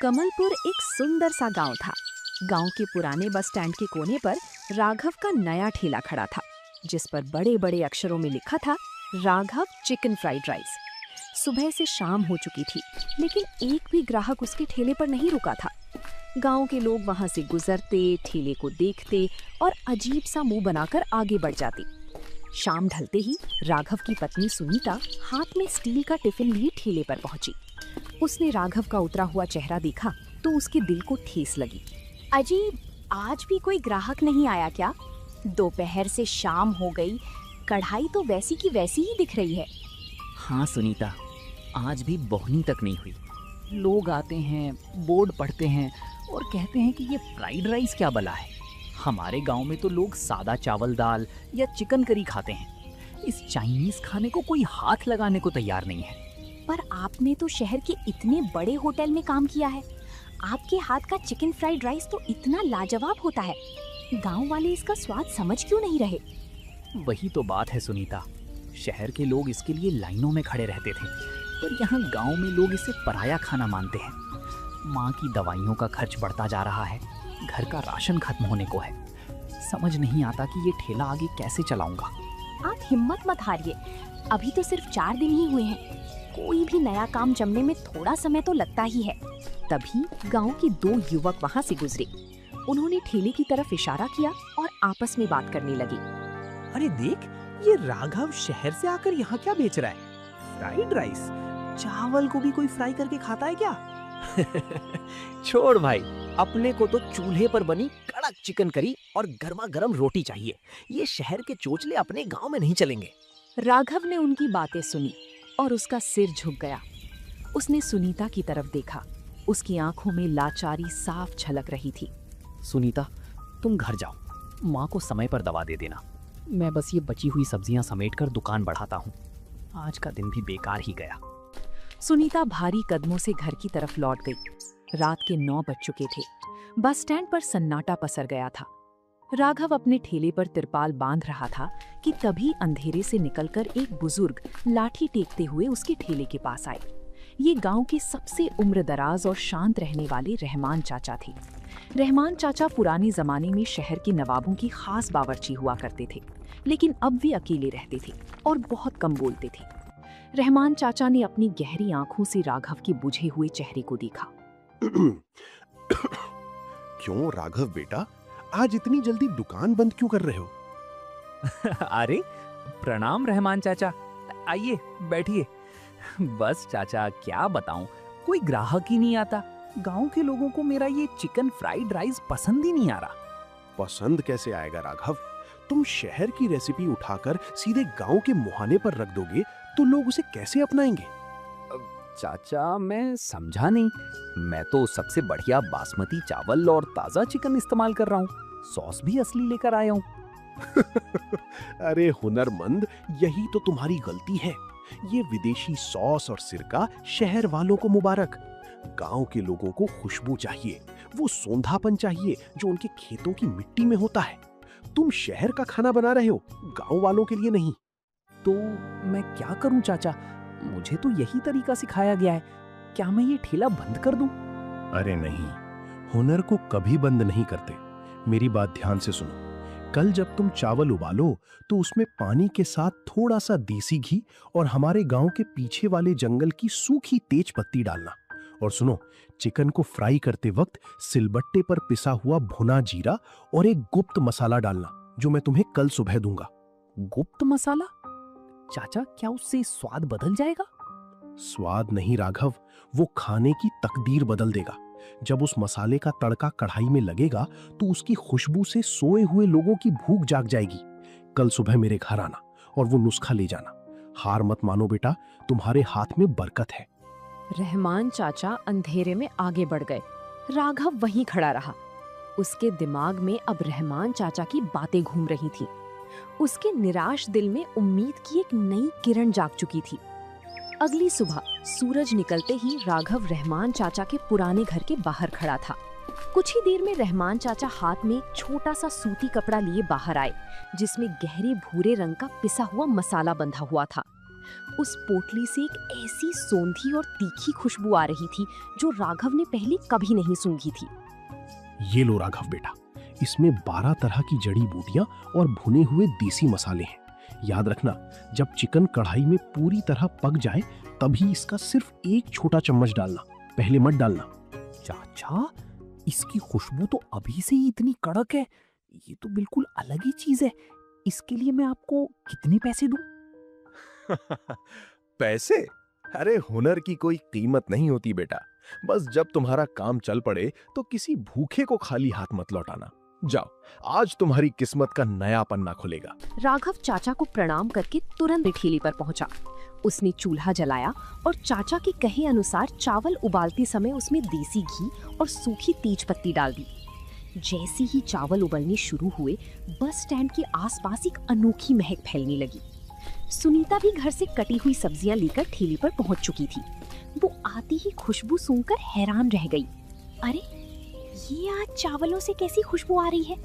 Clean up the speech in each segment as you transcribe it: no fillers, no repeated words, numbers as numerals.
कमलपुर एक सुंदर सा गांव था। गांव के पुराने बस स्टैंड के कोने पर राघव का नया ठेला खड़ा था, जिस पर बड़े बड़े अक्षरों में लिखा था राघव चिकन फ्राइड राइस। सुबह से शाम हो चुकी थी, लेकिन एक भी ग्राहक उसके ठेले पर नहीं रुका था। गांव के लोग वहां से गुजरते, ठेले को देखते और अजीब सा मुंह बनाकर आगे बढ़ जाते। शाम ढलते ही राघव की पत्नी सुनीता हाथ में स्टील का टिफिन लिए ठेले पर पहुंची। उसने राघव का उतरा हुआ चेहरा देखा तो उसके दिल को ठेस लगी। अजीब, आज भी कोई ग्राहक नहीं आया क्या? दोपहर से शाम हो गई, कढ़ाई तो वैसी की वैसी ही दिख रही है। हाँ सुनीता, आज भी बोहनी तक नहीं हुई। लोग आते हैं, बोर्ड पढ़ते हैं और कहते हैं कि ये फ्राइड राइस क्या बला है। हमारे गांव में तो लोग सादा चावल दाल या चिकन करी खाते हैं। इस चाइनीज खाने को कोई हाथ लगाने को तैयार नहीं है। पर आपने तो शहर के इतने बड़े होटल में काम किया है। आपके हाथ का चिकन फ्राइड राइस तो इतना लाजवाब होता है। गांव वाले इसका स्वाद समझ क्यों नहीं रहे? वही तो बात है सुनीता, शहर के लोग इसके लिए लाइनों में खड़े रहते थे, पर यहाँ गांव में लोग इसे पराया खाना मानते हैं। माँ की दवाइयों का खर्च बढ़ता जा रहा है, घर का राशन खत्म होने को है। समझ नहीं आता कि ये ठेला आगे कैसे चलाऊंगा। आप हिम्मत मत हारिए, अभी तो सिर्फ 4 दिन ही हुए हैं। कोई भी नया काम जमने में थोड़ा समय तो लगता ही है। तभी गांव के 2 युवक वहां से गुजरे। उन्होंने ठेले की तरफ इशारा किया और आपस में बात करने लगे। अरे देख, ये राघव शहर से आकर यहाँ क्या बेच रहा है? Fried rice? चावल को भी कोई फ्राई करके खाता है क्या? छोड़ भाई, अपने को तो चूल्हे पर बनी कड़क चिकन करी और गर्मा गर्म रोटी चाहिए। ये शहर के चोचले अपने गांव में नहीं चलेंगे। राघव ने उनकी बातें सुनी और उसका सिर झुक गया। उसने सुनीता की तरफ देखा। उसकी आंखों में लाचारी साफ झलक रही थी। सुनीता, तुम घर जाओ, माँ को समय पर दवा दे देना। मैं बस ये बची हुई सब्जियां समेटकर दुकान बढ़ाता हूँ। आज का दिन भी बेकार ही गया। सुनीता भारी कदमों से घर की तरफ लौट गई। रात के 9 बज चुके थे। बस स्टैंड पर सन्नाटा पसर गया था। राघव अपने ठेले पर तिरपाल बांध रहा था कि तभी अंधेरे से निकलकर एक बुजुर्ग लाठी टेकते हुए उसके ठेले के पास आए। ये गांव के सबसे उम्रदराज और शांत रहने वाले रहमान चाचा थे। रहमान चाचा पुराने जमाने में शहर के नवाबों की खास बावर्ची हुआ करते थे, लेकिन अब वे अकेले रहते थे और बहुत कम बोलते थे। रहमान चाचा ने अपनी गहरी आंखों से राघव के बुझे हुए चेहरे को देखा। क्यों राघव बेटा, आज इतनी जल्दी दुकान बंद क्यों कर रहे हो? अरे प्रणाम रहमान चाचा, आइए बैठिए। बस चाचा, क्या बताऊं, कोई ग्राहक ही नहीं आता। गांव के लोगों को मेरा ये चिकन फ्राइड राइस पसंद ही नहीं आ रहा। पसंद कैसे आएगा राघव? तुम शहर की रेसिपी उठाकर सीधे गांव के मुहाने पर रख दोगे तो लोग उसे कैसे अपनाएंगे? चाचा, मैं समझा नहीं। मैं तो सबसे बढ़िया बासमती चावल और ताजा चिकन इस्तेमाल कर रहा हूँ। सॉस भी असली लेकर आया हूँ। अरे हुनरमंद, यही तो तुम्हारी गलती है। ये विदेशी सॉस और सिरका शहर वालों को मुबारक। गांव के लोगों को खुशबू चाहिए, वो सोंधापन चाहिए जो उनके खेतों की मिट्टी में होता है। तुम शहर का खाना बना रहे हो, गांव वालों के लिए नहीं। तो मैं क्या करूं चाचा? मुझे तो यही तरीका सिखाया गया है। क्या मैं ये ठेला बंद कर दूं? अरे नहीं, हुनर को कभी बंद नहीं करते। मेरी बात ध्यान से सुनो। कल जब तुम चावल उबालो तो उसमें पानी के साथ थोड़ा सा देसी घी और हमारे गांव के पीछे वाले जंगल की सूखी तेज पत्ती डालना। और सुनो, चिकन को फ्राई करते वक्त सिलबट्टे पर पिसा हुआ भुना जीरा और एक गुप्त मसाला डालना, जो मैं तुम्हें कल सुबह दूंगा। गुप्त मसाला? चाचा, क्या उससे स्वाद बदल जाएगा? स्वाद नहीं राघव, वो खाने की तकदीर बदल देगा। जब उस मसाले का तड़का कढ़ाई में लगेगा तो उसकी खुशबू से सोए हुए लोगों की भूख जाग जाएगी। कल सुबह मेरे घर आना और वो नुस्खा ले जाना। हार मत मानो बेटा, तुम्हारे हाथ में बरकत है। रहमान चाचा अंधेरे में आगे बढ़ गए। राघव वहीं खड़ा रहा। उसके दिमाग में अब रहमान चाचा की बातें घूम रही थीं। उसके निराश दिल में उम्मीद की एक नई किरण जाग चुकी थी। अगली सुबह सूरज निकलते ही राघव रहमान चाचा के पुराने घर के बाहर खड़ा था। कुछ ही देर में रहमान चाचा हाथ में एक छोटा सा सूती कपड़ा लिए बाहर आए, जिसमें गहरे भूरे रंग का पिसा हुआ मसाला बंधा हुआ था। उस पोटली से एक ऐसी सौंधी और तीखी खुशबू आ रही थी जो राघव ने पहले कभी नहीं सूंघी थी। ये लो राघव बेटा, इसमें 12 तरह की जड़ी बूटियां और भुने हुए देसी मसाले हैं। याद रखना, जब चिकन कढ़ाई में पूरी तरह पक जाए तभी इसका सिर्फ एक छोटा चम्मच डालना, पहले मत डालना। चाचा, इसकी खुशबू तो अभी से ही इतनी कड़क है। ये तो बिल्कुल अलग ही चीज है। इसके लिए मैं आपको कितने पैसे दूं? पैसे? अरे हुनर की कोई कीमत नहीं होती बेटा। बस जब तुम्हारा काम चल पड़े तो किसी भूखे को खाली हाथ मत लौटाना। जाओ, आज तुम्हारी किस्मत का नया पन्ना खुलेगा। राघव चाचा को प्रणाम करके तुरंत ठेले पर पहुंचा। उसने चूल्हा जलाया और चाचा के कहे अनुसार चावल उबालते समय उसमें देसी घी और सूखी तेज पत्ती डाल दी। जैसे ही चावल उबलने शुरू हुए, बस स्टैंड के आसपास एक अनोखी महक फैलने लगी। सुनीता भी घर से कटी हुई सब्जियां लेकर ठेले पर पहुंच चुकी थी। वो आती ही खुशबू सूंघकर हैरान रह गई। अरे, ये आज चावलों से कैसी खुशबू आ रही है?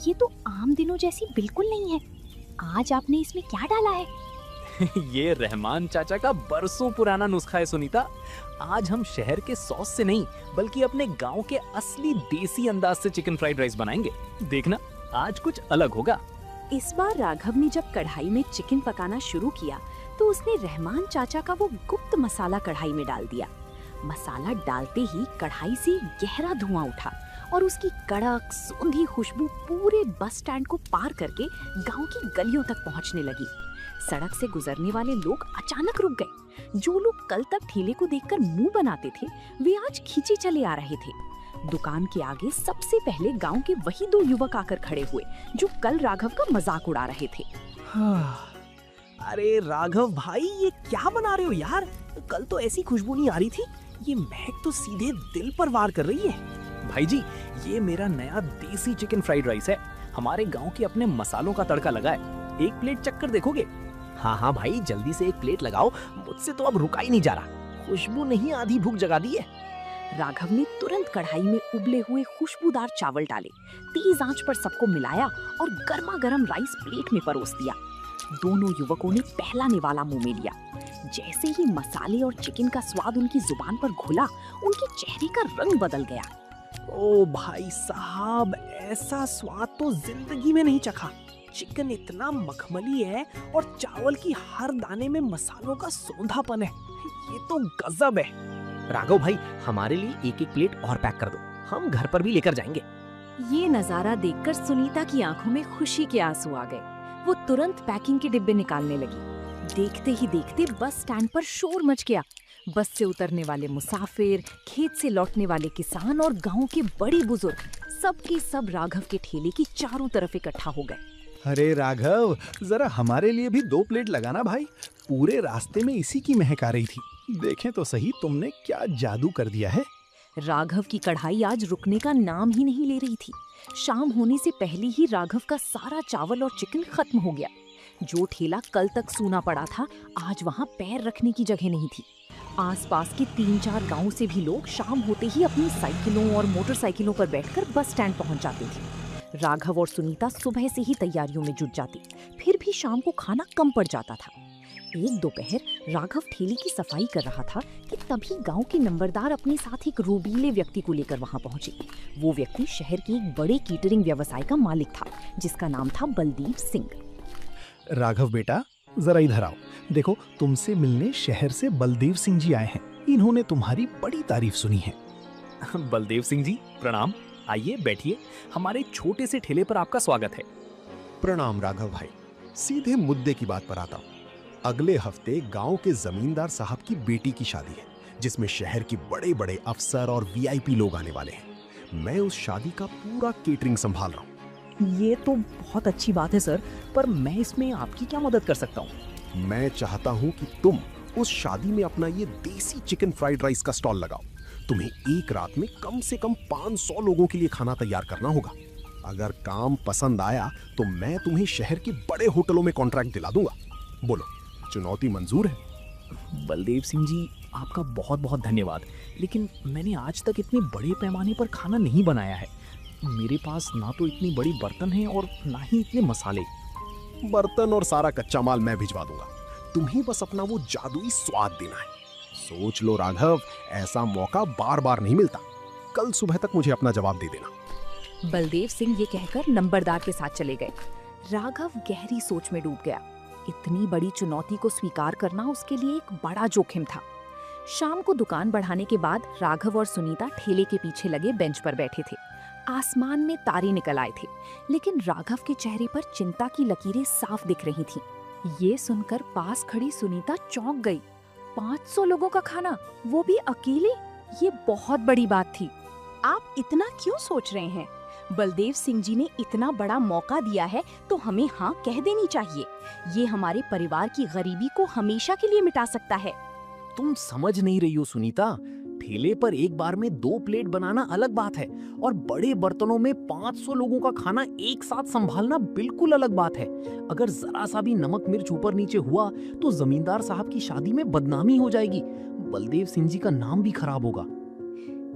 ये तो आम दिनों जैसी बिल्कुल नहीं है। आज आपने इसमें क्या डाला है? ये रहमान चाचा का बरसों पुराना नुस्खा है सुनीता। आज हम शहर के सॉस से नहीं बल्कि अपने गांव के असली देसी अंदाज से चिकन फ्राइड राइस बनाएंगे। देखना, आज कुछ अलग होगा। इस बार राघव ने जब कढ़ाई में चिकन पकाना शुरू किया तो उसने रहमान चाचा का वो गुप्त मसाला कढ़ाई में डाल दिया। मसाला डालते ही कढ़ाई से गहरा धुआं उठा और उसकी कड़क सौंधी खुशबू पूरे बस स्टैंड को पार करके गांव की गलियों तक पहुंचने लगी। सड़क से गुजरने वाले लोग अचानक रुक गए। जो लोग कल तक ठेले को देखकर मुंह बनाते थे, वे आज खींचे चले आ रहे थे। दुकान के आगे सबसे पहले गांव के वही 2 युवक आकर खड़े हुए जो कल राघव का मजाक उड़ा रहे थे। अरे राघव भाई, ये क्या बना रहे हो यार? कल तो ऐसी खुशबू नहीं आ रही थी। ये महक तो सीधे दिल पर वार कर रही है। भाई जी, ये मेरा नया देसी चिकन फ्राइड राइस है। हमारे गांव के अपने मसालों का तड़का लगा है। एक प्लेट चक्कर देखोगे? हाँ हाँ भाई, जल्दी से एक प्लेट लगाओ। मुझसे तो अब रुका ही नहीं जा रहा। खुशबू नहीं, आधी भूख जगा दी है। राघव ने तुरंत कढ़ाई में उबले हुए खुशबूदार चावल डाले, तेज आंच पर सबको मिलाया और गर्मा गर्म राइस प्लेट में परोस दिया। दोनों युवकों ने पहला निवाला मुंह में लिया। जैसे ही मसाले और चिकन का स्वाद उनकी जुबान पर घुला, उनके चेहरे का रंग बदल गया। ओ भाई साहब, ऐसा स्वाद तो जिंदगी में नहीं चखा। चिकन इतना मखमली है और चावल की हर दाने में मसालों का सौंधापन है। ये तो गजब है। राघव भाई, हमारे लिए एक एक प्लेट और पैक कर दो। हम घर पर भी लेकर जाएंगे। ये नजारा देखकर सुनीता की आंखों में खुशी के आंसू आ गए। वो तुरंत पैकिंग के डिब्बे निकालने लगी। देखते ही देखते बस स्टैंड पर शोर मच गया। बस से उतरने वाले मुसाफिर, खेत से लौटने वाले किसान और गांव के बड़े बुजुर्ग सबके सब राघव के ठेले की चारों तरफ इकट्ठा हो गए। अरे राघव, जरा हमारे लिए भी 2 प्लेट लगाना भाई। पूरे रास्ते में इसी की महक आ रही थी। देखें तो सही, तुमने क्या जादू कर दिया है। राघव की कढ़ाई आज रुकने का नाम ही नहीं ले रही थी। शाम होने से पहले ही राघव का सारा चावल और चिकन खत्म हो गया। जो ठेला कल तक सूना पड़ा था, आज वहाँ पैर रखने की जगह नहीं थी। आसपास के 3-4 गांव से भी लोग शाम होते ही अपनी साइकिलों और मोटरसाइकिलों पर बैठकर बस स्टैंड पहुंच जाते थे। राघव और सुनीता सुबह से ही तैयारियों में जुट जाते, फिर भी शाम को खाना कम पड़ जाता था। एक दोपहर राघव ठेले की सफाई कर रहा था कि तभी गांव के नंबरदार अपने साथ एक रोबीले व्यक्ति को लेकर वहां पहुंचे। वो व्यक्ति शहर के एक बड़े केटरिंग व्यवसाय का मालिक था, जिसका नाम था बलदेव सिंह। राघव बेटा, जरा इधर आओ। देखो, तुमसे मिलने शहर से बलदेव सिंह जी आए हैं। इन्होंने तुम्हारी बड़ी तारीफ सुनी है। बलदेव सिंह जी, प्रणाम। आइए बैठिए। हमारे छोटे से ठेले पर आपका स्वागत है। प्रणाम राघव भाई। सीधे मुद्दे की बात पर आता हूँ। अगले हफ्ते गांव के जमींदार साहब की बेटी की शादी है, जिसमें शहर के बड़े बड़े अफसर और वीआईपी लोग आने वाले हैं। मैं उस शादी का पूरा केटरिंग संभाल रहा हूँ। ये तो बहुत अच्छी बात है सर, पर मैं इसमें आपकी क्या मदद कर सकता हूँ? मैं चाहता हूँ कि तुम उस शादी में अपना ये देसी चिकन फ्राइड राइस का स्टॉल लगाओ। तुम्हें एक रात में कम से कम 500 लोगों के लिए खाना तैयार करना होगा। अगर काम पसंद आया तो मैं तुम्हें शहर के बड़े होटलों में कॉन्ट्रैक्ट दिला दूंगा। बोलो, चुनौती मंजूर है? बलदेव सिंह जी, आपका बहुत बहुत धन्यवाद, लेकिन मैंने आज तक इतने बड़े पैमाने पर खाना नहीं बनाया है। मेरे पास ना तो इतनी बड़ी बर्तन है और ना ही इतने मसाले। बर्तन और सारा कच्चा माल मैं भिजवा दूंगा। तुम्हें बस अपना वो जादुई स्वाद देना है। सोच लो राघव, ऐसा मौका बार बार नहीं मिलता। कल सुबह तक मुझे अपना जवाब दे देना। बलदेव सिंह ये कहकर नंबरदार के साथ चले गए। राघव गहरी सोच में डूब गया। इतनी बड़ी चुनौती को स्वीकार करना उसके लिए एक बड़ा जोखिम था। शाम को दुकान बढ़ाने के बाद राघव और सुनीता ठेले के पीछे लगे बेंच पर बैठे थे। आसमान में तारे निकल आए थे, लेकिन राघव के चेहरे पर चिंता की लकीरें साफ दिख रही थीं। ये सुनकर पास खड़ी सुनीता चौंक गई। 500 लोगों का खाना, वो भी अकेले, ये बहुत बड़ी बात थी। आप इतना क्यों सोच रहे हैं? बलदेव सिंह जी ने इतना बड़ा मौका दिया है तो हमें हाँ कह देनी चाहिए। ये हमारे परिवार की गरीबी को हमेशा के लिए मिटा सकता है। तुम समझ नहीं रही हो सुनीता, ठेले पर एक बार में 2 प्लेट बनाना अलग बात है और बड़े बर्तनों में 500 लोगों का खाना एक साथ संभालना बिल्कुल अलग बात है। अगर जरा सा भी नमक मिर्च ऊपर नीचे हुआ तो जमींदार साहब की शादी में बदनामी हो जाएगी, बलदेव सिंह जी का नाम भी खराब होगा।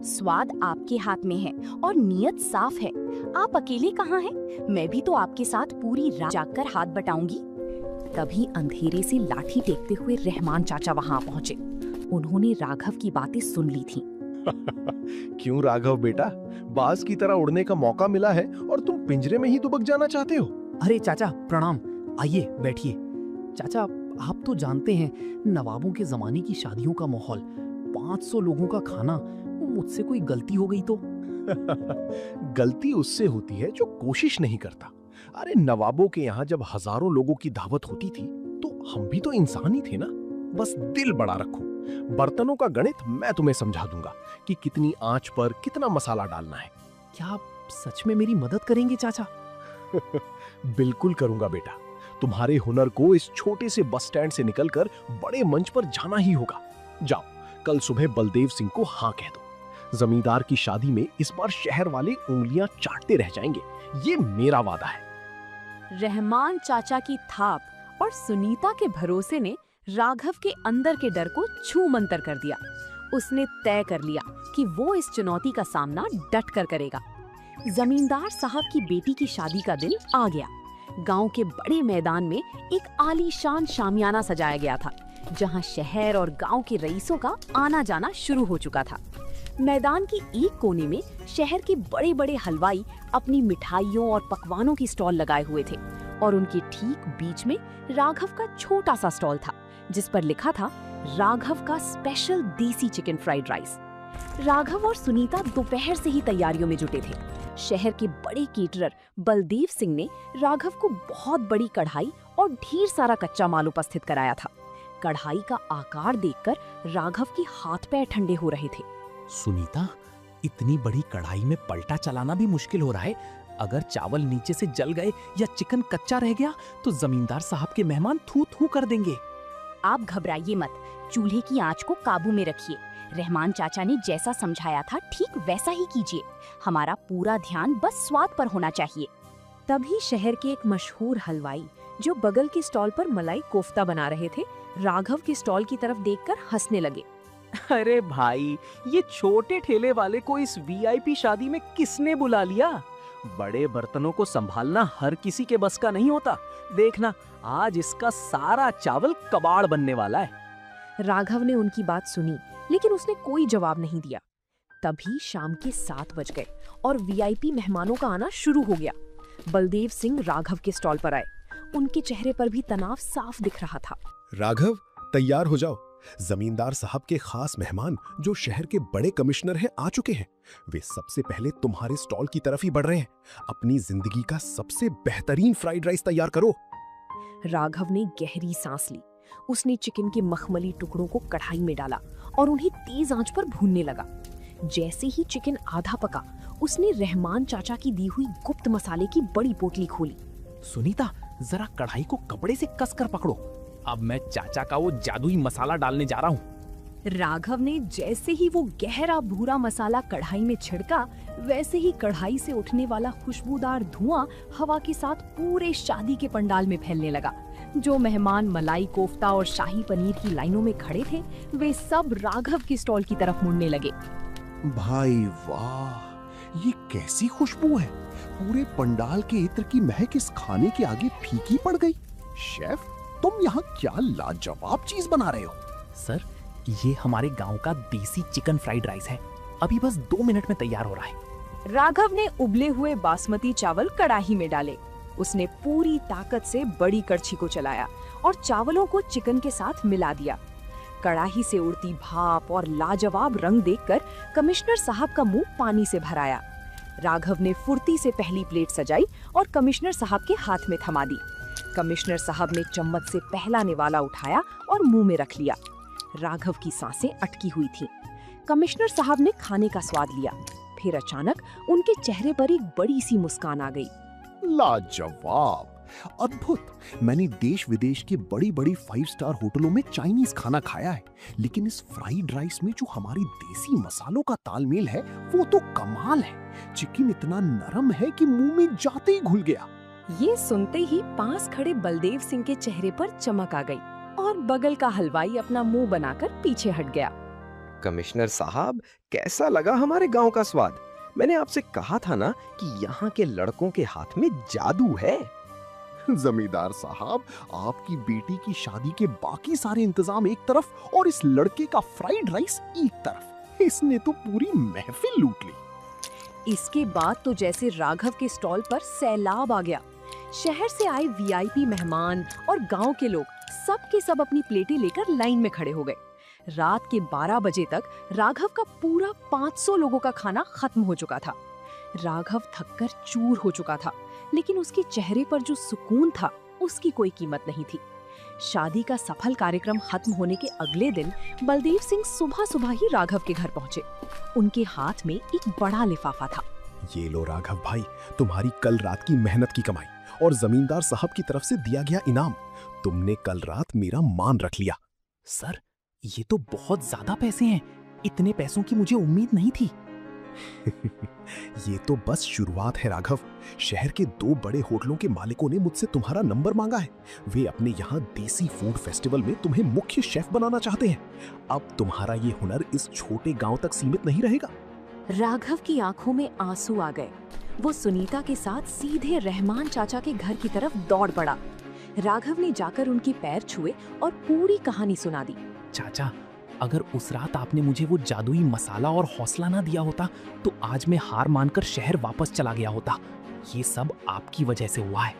स्वाद आपके हाथ में है और नियत साफ है। आप अकेले कहाँ हैं? मैं भी तो आपके साथ पूरी रात जागकर हाथ बटाऊंगी। तभी अंधेरे से लाठी टेकते हुए रहमान चाचा वहां पहुंचे। उन्होंने राघव की बातें सुन ली थीं। क्यों राघव बेटा, बाज की तरह उड़ने का मौका मिला है और तुम पिंजरे में ही दुबक जाना चाहते हो? अरे चाचा प्रणाम, आइए बैठिए। चाचा आप तो जानते हैं नवाबों के जमाने की शादियों का माहौल, 500 लोगों का खाना, मुझसे कोई गलती हो गई तो? गलती उससे होती है जो कोशिश नहीं करता। अरे नवाबों के यहाँ जब हजारों लोगों की दावत होती थी तो हम भी तो इंसान ही थे ना। बस दिल बड़ा रखो, बर्तनों का गणित मैं तुम्हें समझा दूंगा कि कितनी आंच पर कितना मसाला डालना है। क्या आप सच में मेरी मदद करेंगे चाचा? बिल्कुल करूंगा बेटा। तुम्हारे हुनर को इस छोटे से बस स्टैंड से निकलकर बड़े मंच पर जाना ही होगा। जाओ, कल सुबह बलदेव सिंह को हाँ कह दो। जमींदार की शादी में इस बार शहर वाले उंगलियां चाटते रह जाएंगे, ये मेरा वादा है। रहमान चाचा की थाप और सुनीता के भरोसे ने राघव के अंदर के डर को छू मंतर कर दिया। उसने तय कर लिया कि वो इस चुनौती का सामना डट कर करेगा। जमींदार साहब की बेटी की शादी का दिन आ गया। गांव के बड़े मैदान में एक आलीशान शामियाना सजाया गया था, जहां शहर और गांव के रईसों का आना जाना शुरू हो चुका था। मैदान की एक कोने में शहर के बड़े बड़े हलवाई अपनी मिठाइयों और पकवानों की स्टॉल लगाए हुए थे और उनके ठीक बीच में राघव का छोटा सा स्टॉल था, जिस पर लिखा था राघव का स्पेशल देसी चिकन फ्राइड राइस। राघव और सुनीता दोपहर से ही तैयारियों में जुटे थे। शहर के बड़े केटरर बलदेव सिंह ने राघव को बहुत बड़ी कढ़ाई और ढेर सारा कच्चा माल उपस्थित कराया था। कढ़ाई का आकार देखकर राघव के हाथ पैर ठंडे हो रहे थे। सुनीता, इतनी बड़ी कढ़ाई में पलटा चलाना भी मुश्किल हो रहा है। अगर चावल नीचे से जल गए या चिकन कच्चा रह गया तो जमींदार साहब के मेहमान थू थू कर देंगे। आप घबराइए मत, चूल्हे की आंच को काबू में रखिए। रहमान चाचा ने जैसा समझाया था ठीक वैसा ही कीजिए। हमारा पूरा ध्यान बस स्वाद पर होना चाहिए। तभी शहर के एक मशहूर हलवाई जो बगल के स्टॉल पर मलाई कोफ्ता बना रहे थे, राघव के स्टॉल की तरफ देखकर हंसने लगे। अरे भाई, ये छोटे ठेले वाले को इस वीआईपी शादी में किसने बुला लिया? बड़े बर्तनों को संभालना हर किसी के बस का नहीं होता। देखना, आज इसका सारा चावल कबाड़ बनने वाला है। राघव ने उनकी बात सुनी, लेकिन उसने कोई जवाब नहीं दिया। तभी शाम के 7 बज गए और वीआईपी मेहमानों का आना शुरू हो गया। बलदेव सिंह राघव के स्टॉल पर आए। उनके चेहरे पर भी तनाव साफ दिख रहा था। राघव, तैयार हो जाओ। जमींदार साहब के खास मेहमान जो शहर के बड़े कमिश्नर हैं आ चुके हैं। वे सबसे पहले तुम्हारे स्टॉल की तरफ ही बढ़ रहे हैं। अपनी जिंदगी का सबसे बेहतरीन फ्राइड राइस तैयार करो। राघव ने गहरी सांस ली। उसने चिकन के मखमली टुकड़ों को कढ़ाई में डाला और उन्हें तेज आंच पर भूनने लगा। जैसे ही चिकन आधा पका, उसने रहमान चाचा की दी हुई गुप्त मसाले की बड़ी पोटली खोली। सुनीता, जरा कढ़ाई को कपड़े से कसकर पकड़ो। अब मैं चाचा का वो जादुई मसाला डालने जा रहा हूँ। राघव ने जैसे ही वो गहरा भूरा मसाला कढ़ाई में छिड़का, वैसे ही कढ़ाई से उठने वाला खुशबूदार धुआं हवा के साथ पूरे शादी के पंडाल में फैलने लगा। जो मेहमान मलाई कोफ्ता और शाही पनीर की लाइनों में खड़े थे, वे सब राघव के स्टॉल की तरफ मुड़ने लगे। भाई वाह, ये कैसी खुशबू है। पूरे पंडाल के इत्र की महक इस खाने के आगे फीकी पड़ गई। शेफ, तुम यहाँ क्या लाजवाब चीज बना रहे हो? सर, ये हमारे गांव का देसी चिकन फ्राइड राइस है। अभी बस 2 मिनट में तैयार हो रहा है। राघव ने उबले हुए बासमती चावल कढ़ाई में डाले। उसने पूरी ताकत से बड़ी कड़छी को चलाया और चावलों को चिकन के साथ मिला दिया। कढ़ाई से उड़ती भाप और लाजवाब रंग देखकर कमिश्नर साहब का मुंह पानी से भर आया। राघव ने फुर्ती से पहली प्लेट सजाई और कमिश्नर साहब के हाथ में थमा दी। कमिश्नर साहब ने चम्मच से पहला निवाला उठाया और मुंह में रख लिया। राघव की सांसें अटकी हुई थीं। कमिश्नर साहब ने खाने का स्वाद लिया। फिर अचानक उनके चेहरे पर एक बड़ी सी मुस्कान आ गई। लाजवाब, अद्भुत। मैंने देश विदेश के बड़ी बड़ी 5 स्टार होटलों में चाइनीज खाना खाया है, लेकिन इस फ्राइड राइस में जो हमारी देसी मसालों का तालमेल है वो तो कमाल है। चिकन इतना नरम है कि मुंह में जाते ही घुल गया। ये सुनते ही पास खड़े बलदेव सिंह के चेहरे पर चमक आ गई और बगल का हलवाई अपना मुंह बनाकर पीछे हट गया। कमिश्नर साहब, कैसा लगा हमारे गांव का स्वाद? मैंने आपसे कहा था ना कि यहाँ के लड़कों के हाथ में जादू है। जमींदार साहब, आपकी बेटी की शादी के बाकी सारे इंतजाम एक तरफ और इस लड़के का फ्राइड राइस एक तरफ, इसने तो पूरी महफिल लूट ली। इसके बाद तो जैसे राघव के स्टॉल पर सैलाब आ गया। शहर से आए वीआईपी मेहमान और गांव के लोग सब के सब अपनी प्लेटें लेकर लाइन में खड़े हो गए। रात के 12 बजे तक राघव का पूरा 500 लोगों का खाना खत्म हो चुका था। राघव थककर चूर हो चुका था, लेकिन उसके चेहरे पर जो सुकून था उसकी कोई कीमत नहीं थी। शादी का सफल कार्यक्रम खत्म होने के अगले दिन बलदेव सिंह सुबह सुबह ही राघव के घर पहुंचे। उनके हाथ में एक बड़ा लिफाफा था। ये लो राघव भाई, तुम्हारी कल रात की मेहनत की कमाई और जमींदार साहब की तरफ से दिया गया इनाम। तुमने कल रात मेरा मान रख लिया। सर, ये तो बहुत ज्यादा पैसे हैं। इतने पैसों की मुझे उम्मीद नहीं थी। ये तो बस शुरुआत है राघव। शहर के 2 बड़े होटलों के मालिकों ने मुझसे तुम्हारा नंबर मांगा है। वे अपने यहाँ देसी फूड फेस्टिवल में तुम्हें मुख्य शेफ बनाना चाहते हैं। अब तुम्हारा ये हुनर इस छोटे गांव तक सीमित नहीं रहेगा। राघव की आंखों में आंसू आ गए। वो सुनीता के साथ सीधे रहमान चाचा के घर की तरफ दौड़ पड़ा। राघव ने जाकर उनके पैर छुए और पूरी कहानी सुना दी। चाचा, अगर उस रात आपने मुझे वो जादुई मसाला और हौसला ना दिया होता तो आज मैं हार मानकर शहर वापस चला गया होता। ये सब आपकी वजह से हुआ है।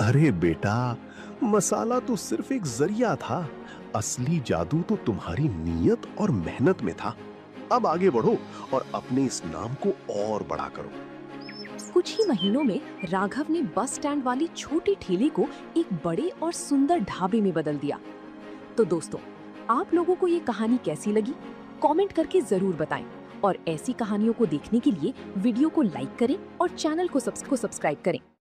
अरे बेटा, मसाला तो सिर्फ एक जरिया था। असली जादू तो तुम्हारी नीयत और मेहनत में था। अब आगे बढ़ो और अपने इस नाम को और बड़ा करो। कुछ ही महीनों में राघव ने बस स्टैंड वाली छोटी ठेले को एक बड़े और सुंदर ढाबे में बदल दिया। तो दोस्तों, आप लोगों को ये कहानी कैसी लगी? कमेंट करके जरूर बताएं और ऐसी कहानियों को देखने के लिए वीडियो को लाइक करें और चैनल को सब्सक्राइब करें।